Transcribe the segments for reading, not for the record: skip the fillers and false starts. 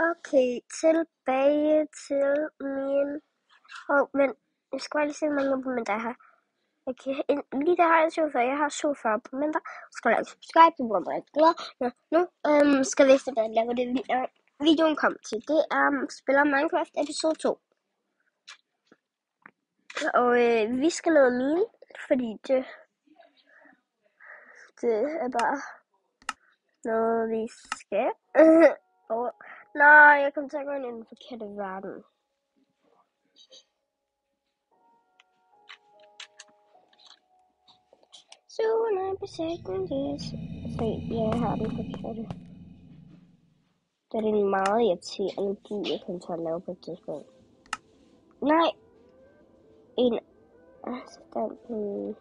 Okay, tilbage til min... men jeg skal bare lige se, hvor mange dokumenter jeg har. Okay, lige der har jeg sofa. Jeg har sofa-dokumenter. Skal lave subscribe, det bruger mig glad. Nu skal vi efter den lave det videoen kom til. Det er spiller Minecraft episode 2. Og vi skal lave mine, fordi det er bare noget, vi skal. Nej, jeg kom til at gå ind i den forkerte verden. Soon I'm besætning, yes. Se, jeg har den forkerte. Det er en meget irriterende by, jeg kommer til at lave på et tidspunkt. Nej! En assistent.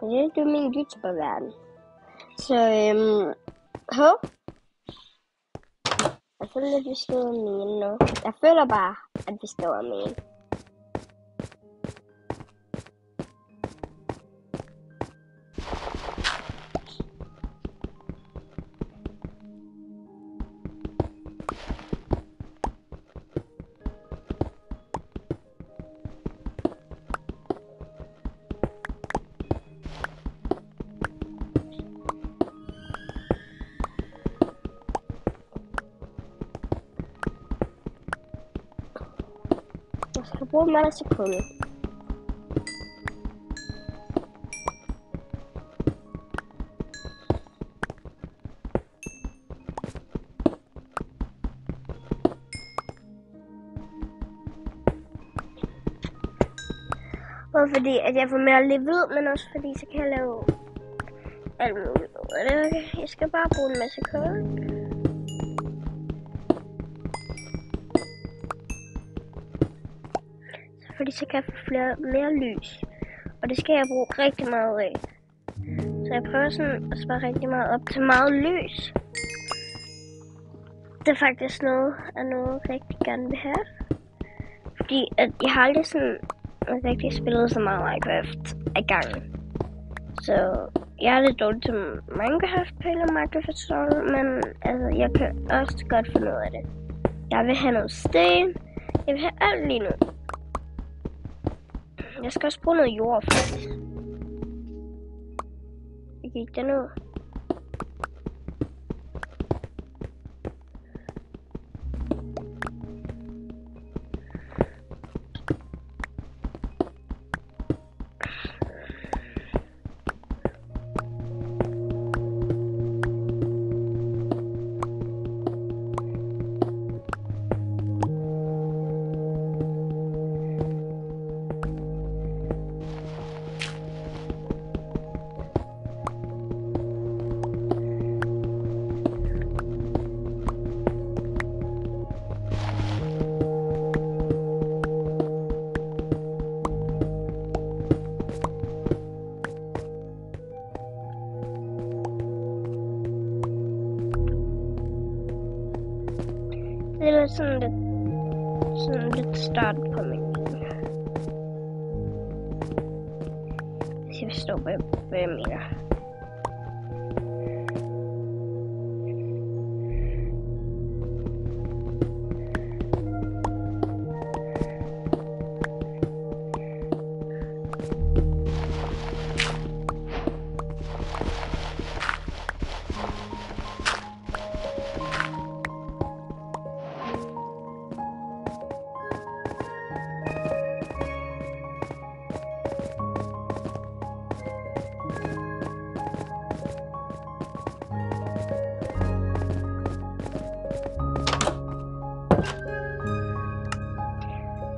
Det er min YouTuber-verden. Så, jeg føler, at vi skriver mine nu. Jeg føler bare, at vi skriver mine. Jeg skal bruge meget sekunder. Både fordi, at jeg får mere level, men også fordi, så kan jeg lave alt muligt. Okay? Jeg skal bare bruge en masse kode. Fordi så kan jeg få mere lys. Og det skal jeg bruge rigtig meget af. Så jeg prøver sådan at spare rigtig meget op til meget lys. Det er faktisk noget, jeg rigtig gerne vil have. Fordi at jeg har aldrig sådan rigtig spillet så meget Minecraft ad gangen. Så jeg er lidt dårlig til Minecraft på en Minecraft, men altså, jeg kan også godt finde ud af det. Jeg vil have noget sten. Jeg vil have alt lige nu. Jeg skal også bruge noget jord, faktisk. Jeg gik den ud. Det er sådan lidt start på min liv. Hvis jeg forstår, hvad jeg mener.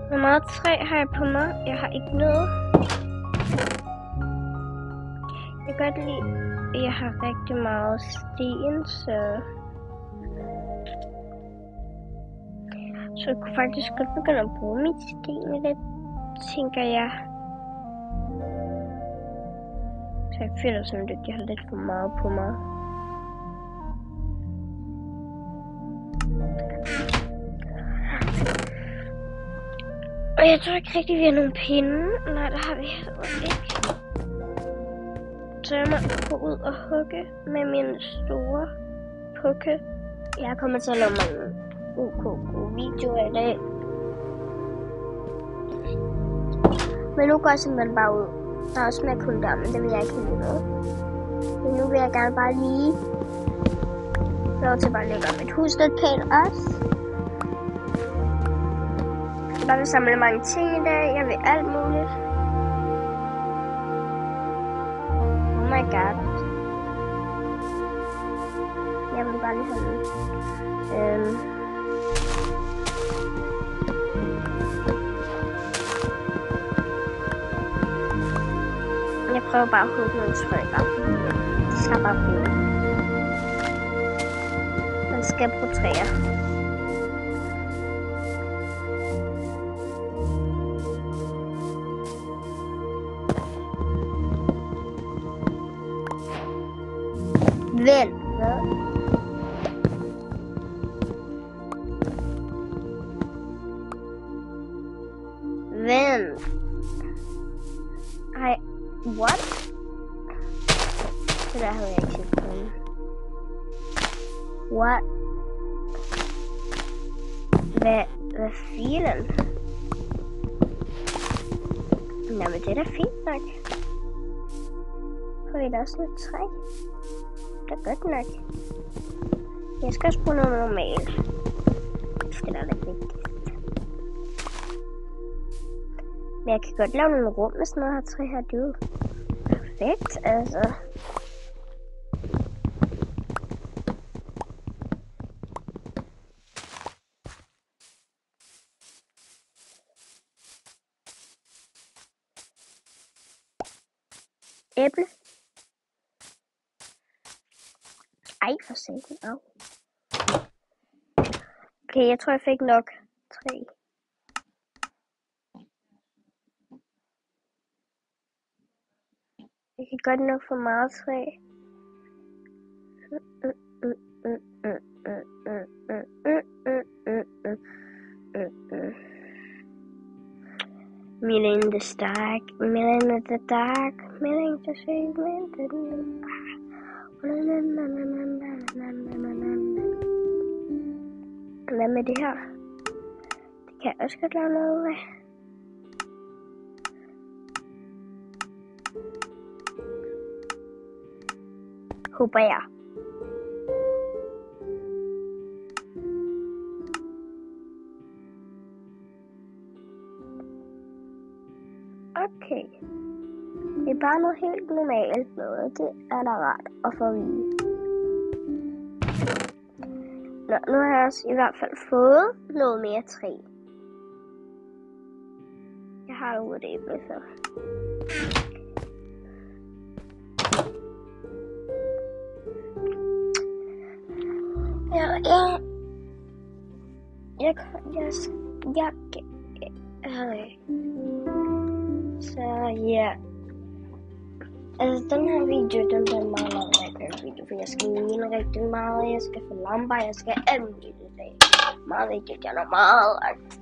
Hvor meget træ har jeg på mig? Jeg har ikke noget. Jeg kan godt lide, at jeg har rigtig meget sten, så jeg kunne faktisk godt begynde at bruge mit sten i det, tænker jeg. Så jeg føler sådan, at jeg har lidt for meget på mig. Og jeg tror ikke rigtig, vi har nogen pinde. Nej, der har vi heller ikke. Så jeg må gå ud og hugge med min store pukke. Jeg kommer til at lave mange god videoer i dag. Men nu går jeg simpelthen bare ud. Der er også mere kul der, men det vil jeg ikke have med. Men nu vil jeg gerne bare lige lov til bare at gøre mit hus lidt pænt også. Jeg vil samle mange ting i dag. Jeg vil alt muligt. Oh my god. Jeg vil bare lige have jeg prøver bare at hugge nogle træer. Det skal bare blive. Man skal bruge træer. Vent. Hvad? Vent. What? Det der havde jeg ikke set på. What? Hvad filen? Nå, men det er da fint nok. Får vi da også lidt træ? Det er godt nok. Jeg skal også bruge noget normalt. Det er da lidt vigtigt. Men jeg kan godt lave nogle rum med sådan noget her træ her. Det er jo perfekt, altså. Æble. Ej, for satan. Au. Okay, jeg tror, jeg fik nok træ. Jeg kan godt nok få meget træ. Milling the stack, milling the dark, milling the sweet, Hvad med det her? Det kan jeg også godt lave noget af. Håber jeg. Okay. Det er bare noget helt normalt noget. Det er da rart at få at vide. Nå, nu har jeg også i hvert fald fået noget mere træ. Jeg har jo et æble så. Så ja. Altså den her video, den bliver meget lang video, for jeg skal mine rigtig meget, jeg skal få lamper, jeg skal alt muligt i dag. Meget vigtigt, jeg er meget langt.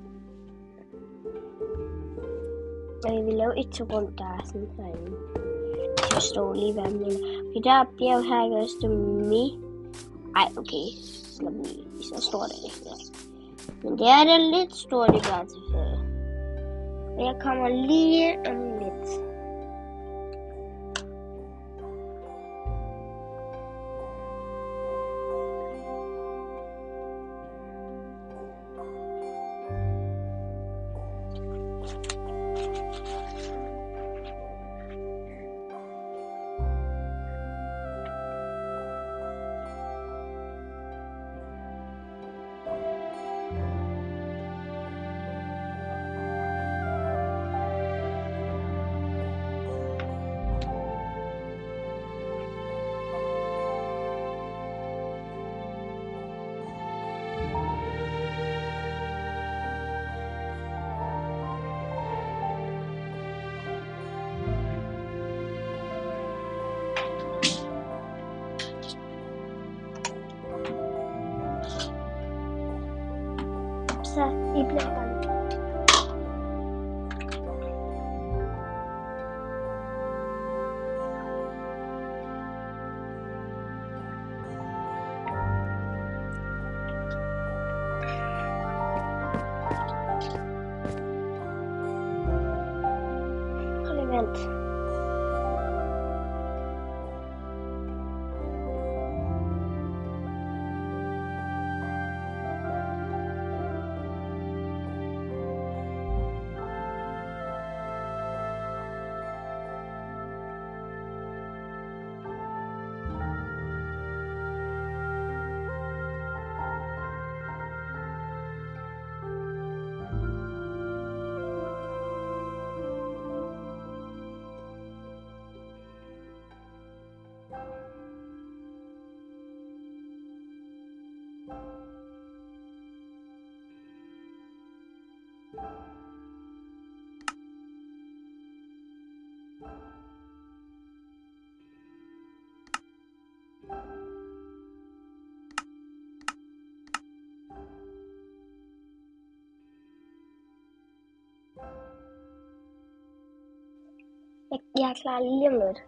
Jeg vil lave et rum, der er sådan herinde. Jeg forstår lige, hvad jeg mener. For der bliver jo her ikke også det med. Ej, okay. Slå lige så stort er det ikke. Men det er det lidt stort i hvert fald. Jeg kommer lige om lidt. Så I bliver bange. Vent. Jeg er klar lige om lidt.